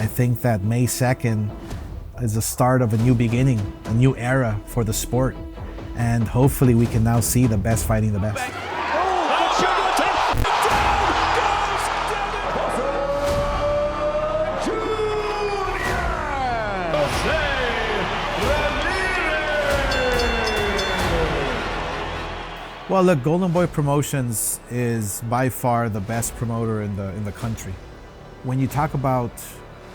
I think that May 2nd is the start of a new beginning, a new era for the sport. And hopefully we can now see the best fighting the best. Well, look, Golden Boy Promotions is by far the best promoter in the country. When you talk about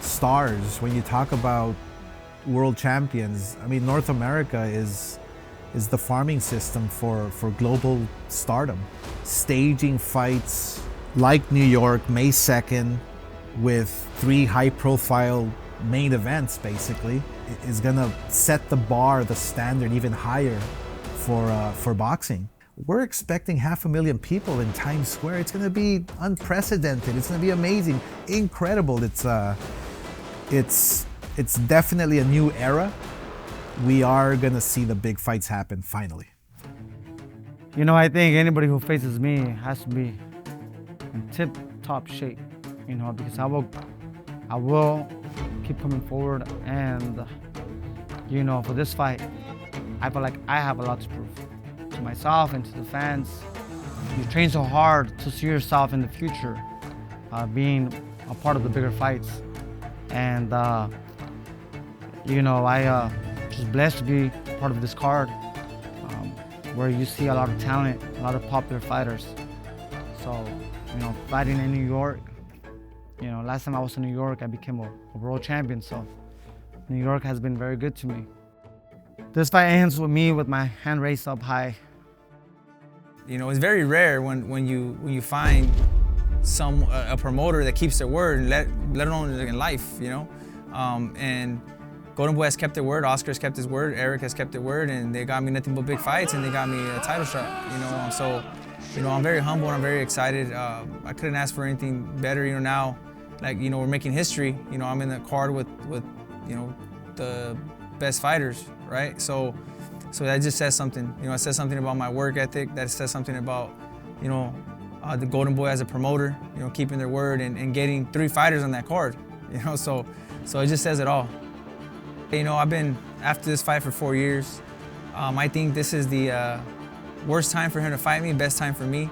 stars, when you talk about world champions, I mean, North America is the farming system for global stardom. Staging fights like New York, May 2nd, with 3 high-profile main events, basically, is gonna set the bar, the standard, even higher for boxing. We're expecting 500,000 people in Times Square. It's gonna be unprecedented. It's gonna be amazing, incredible. It's definitely a new era. We are gonna see the big fights happen finally. You know, I think anybody who faces me has to be in tip-top shape, you know, because I will keep coming forward, and you know, for this fight, I feel like I have a lot to prove to myself and to the fans. You train so hard to see yourself in the future, being a part of the bigger fights, and you know, I just blessed to be part of this card, where you see a lot of talent, a lot of popular fighters. So, you know, fighting in New York, you know, last time I was in New York, I became a world champion. So, New York has been very good to me. This fight ends with me with my hand raised up high. You know, it's very rare when you find a promoter that keeps their word, let alone in life, you know. And Golden Boy has kept their word, Oscar has kept his word, Eric has kept their word, and they got me nothing but big fights, and they got me a title shot, you know. So, you know, I'm very humble and I'm very excited. I couldn't ask for anything better, you know. Now, like, you know, we're making history. You know, I'm in the card with you know, the best fighters, right? So that just says something. You know, it says something about my work ethic. That says something about, you know, the Golden Boy as a promoter, you know, keeping their word and getting 3 fighters on that card, you know. So it just says it all. You know, I've been after this fight for 4 years. I think this is the worst time for him to fight me, best time for me,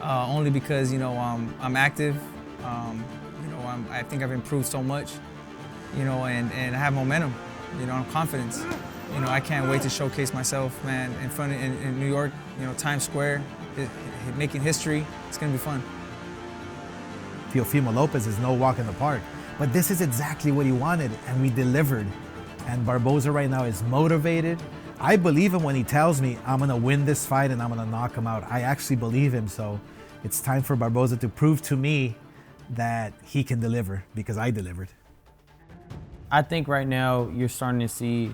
only because, you know, I'm active. You know, I think I've improved so much, you know, and I have momentum. You know, I'm confident. You know, I can't wait to showcase myself, man, in front in New York. You know, Times Square, making history. It's gonna be fun. Teofimo Lopez is no walk in the park, but this is exactly what he wanted, and we delivered. And Barboza right now is motivated. I believe him when he tells me I'm gonna win this fight and I'm gonna knock him out. I actually believe him, so it's time for Barboza to prove to me that he can deliver, because I delivered. I think right now you're starting to see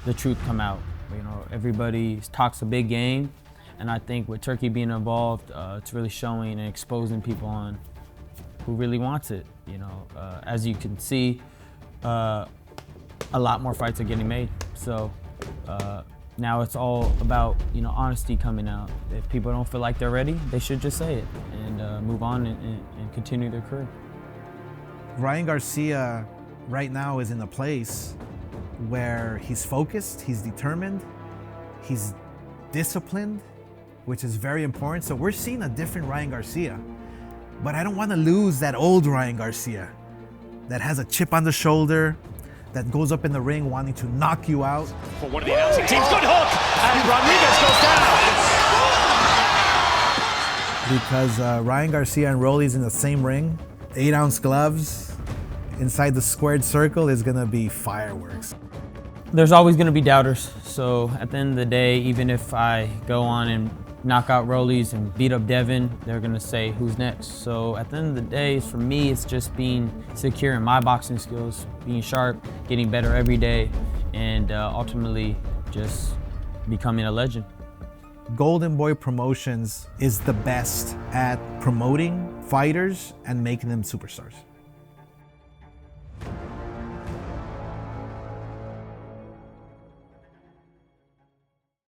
the truth come out. You know, everybody talks a big game, and I think with Turkey being involved, it's really showing and exposing people on who really wants it. You know, as you can see, a lot more fights are getting made. So now it's all about, you know, honesty coming out. If people don't feel like they're ready, they should just say it and move on and continue their career. Ryan Garcia right now is in a place where he's focused, he's determined, he's disciplined, which is very important. So we're seeing a different Ryan Garcia, but I don't want to lose that old Ryan Garcia that has a chip on the shoulder, that goes up in the ring wanting to knock you out. For one of the announcing teams, good hook, and Rodriguez goes down. Because Ryan Garcia and Rolly's in the same ring, 8-ounce gloves, inside the squared circle is gonna be fireworks. There's always gonna be doubters. So at the end of the day, even if I go on and knock out Rollies and beat up Devin, they're gonna say, who's next? So at the end of the day, for me, it's just being secure in my boxing skills, being sharp, getting better every day, and ultimately just becoming a legend. Golden Boy Promotions is the best at promoting fighters and making them superstars.